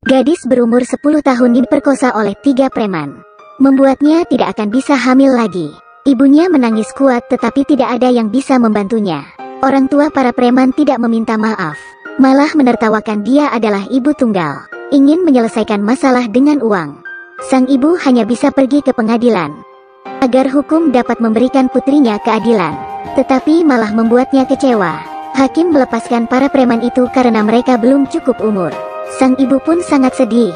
Gadis berumur 10 tahun diperkosa oleh 3 preman. Membuatnya tidak akan bisa hamil lagi. Ibunya menangis kuat tetapi tidak ada yang bisa membantunya. Orang tua para preman tidak meminta maaf, malah menertawakan dia adalah ibu tunggal, ingin menyelesaikan masalah dengan uang. Sang ibu hanya bisa pergi ke pengadilan agar hukum dapat memberikan putrinya keadilan, tetapi malah membuatnya kecewa. Hakim melepaskan para preman itu karena mereka belum cukup umur. Sang ibu pun sangat sedih.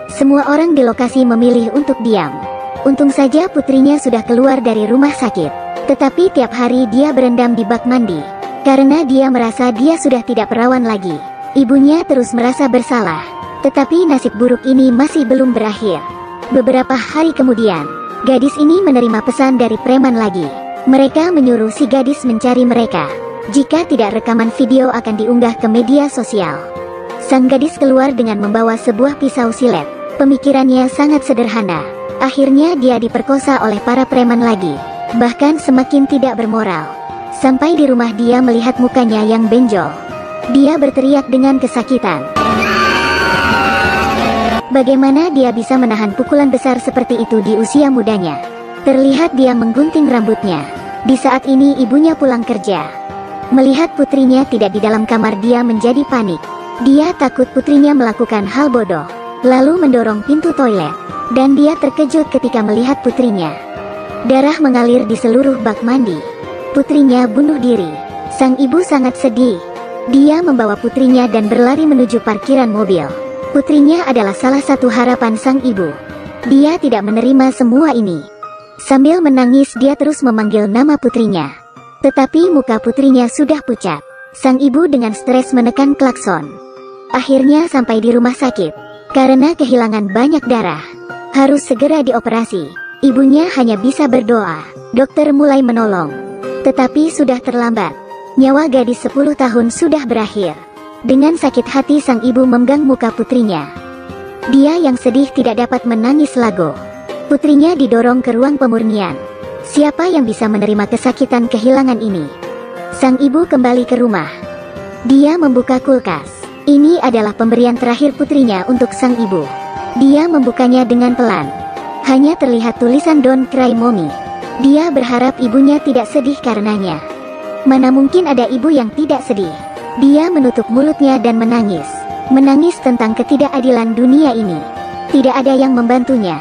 Semua orang di lokasi memilih untuk diam. Untung saja putrinya sudah keluar dari rumah sakit. Tetapi tiap hari dia berendam di bak mandi, karena dia merasa dia sudah tidak perawan lagi. Ibunya terus merasa bersalah. Tetapi nasib buruk ini masih belum berakhir. Beberapa hari kemudian, gadis ini menerima pesan dari preman lagi. Mereka menyuruh si gadis mencari mereka. Jika tidak, rekaman video akan diunggah ke media sosial. Sang gadis keluar dengan membawa sebuah pisau silet. Pemikirannya sangat sederhana. Akhirnya dia diperkosa oleh para preman lagi. Bahkan semakin tidak bermoral. Sampai di rumah dia melihat mukanya yang benjol. Dia berteriak dengan kesakitan. Bagaimana dia bisa menahan pukulan besar seperti itu di usia mudanya? Terlihat dia menggunting rambutnya. Di saat ini ibunya pulang kerja. Melihat putrinya tidak di dalam kamar, dia menjadi panik. Dia takut putrinya melakukan hal bodoh, lalu mendorong pintu toilet, dan dia terkejut ketika melihat putrinya. Darah mengalir di seluruh bak mandi. Putrinya bunuh diri. Sang ibu sangat sedih. Dia membawa putrinya dan berlari menuju parkiran mobil. Putrinya adalah salah satu harapan sang ibu. Dia tidak menerima semua ini. Sambil menangis dia terus memanggil nama putrinya. Tetapi muka putrinya sudah pucat. Sang ibu dengan stres menekan klakson. Akhirnya sampai di rumah sakit. Karena kehilangan banyak darah, harus segera dioperasi. Ibunya hanya bisa berdoa. Dokter mulai menolong, tetapi sudah terlambat. Nyawa gadis 10 tahun sudah berakhir. Dengan sakit hati sang ibu memegang muka putrinya. Dia yang sedih tidak dapat menangis lago. Putrinya didorong ke ruang pemurnian. Siapa yang bisa menerima kesakitan kehilangan ini? Sang ibu kembali ke rumah. Dia membuka kulkas. Ini adalah pemberian terakhir putrinya untuk sang ibu. Dia membukanya dengan pelan. Hanya terlihat tulisan "Don't cry mommy". Dia berharap ibunya tidak sedih karenanya. Mana mungkin ada ibu yang tidak sedih. Dia menutup mulutnya dan menangis. Menangis tentang ketidakadilan dunia ini. Tidak ada yang membantunya.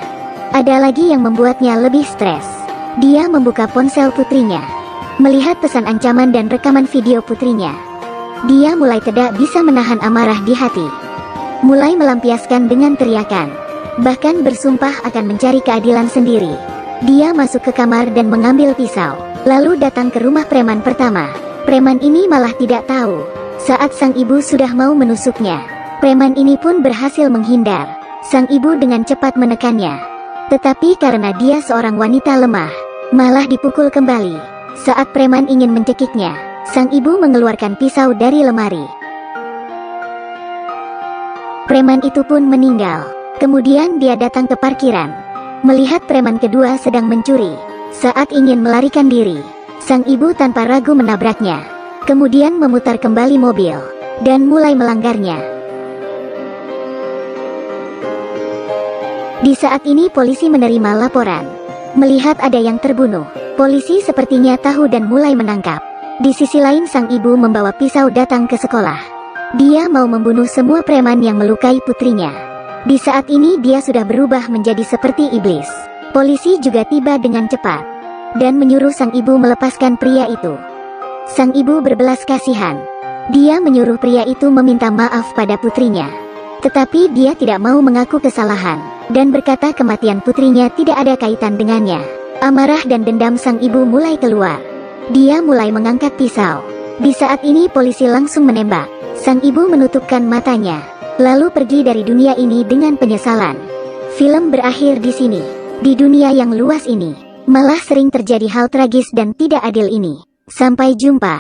Ada lagi yang membuatnya lebih stres. Dia membuka ponsel putrinya. Melihat pesan ancaman dan rekaman video putrinya, dia mulai tidak bisa menahan amarah di hati. Mulai melampiaskan dengan teriakan. Bahkan bersumpah akan mencari keadilan sendiri. Dia masuk ke kamar dan mengambil pisau. Lalu datang ke rumah preman pertama. Preman ini malah tidak tahu saat sang ibu sudah mau menusuknya. Preman ini pun berhasil menghindar. Sang ibu dengan cepat menekannya. Tetapi karena dia seorang wanita lemah, malah dipukul kembali. Saat preman ingin mencekiknya, sang ibu mengeluarkan pisau dari lemari. Preman itu pun meninggal. Kemudian dia datang ke parkiran. Melihat preman kedua sedang mencuri. Saat ingin melarikan diri, sang ibu tanpa ragu menabraknya. Kemudian memutar kembali mobil dan mulai melanggarnya. Di saat ini polisi menerima laporan. Melihat ada yang terbunuh, polisi sepertinya tahu dan mulai menangkap. Di sisi lain sang ibu membawa pisau datang ke sekolah. Dia mau membunuh semua preman yang melukai putrinya. Di saat ini dia sudah berubah menjadi seperti iblis. Polisi juga tiba dengan cepat dan menyuruh sang ibu melepaskan pria itu. Sang ibu berbelas kasihan. Dia menyuruh pria itu meminta maaf pada putrinya. Tetapi dia tidak mau mengaku kesalahan dan berkata kematian putrinya tidak ada kaitan dengannya. Amarah dan dendam sang ibu mulai keluar. Dia mulai mengangkat pisau. Di saat ini polisi langsung menembak. Sang ibu menutupkan matanya, lalu pergi dari dunia ini dengan penyesalan. Film berakhir di sini. Di dunia yang luas ini, malah sering terjadi hal tragis dan tidak adil ini. Sampai jumpa.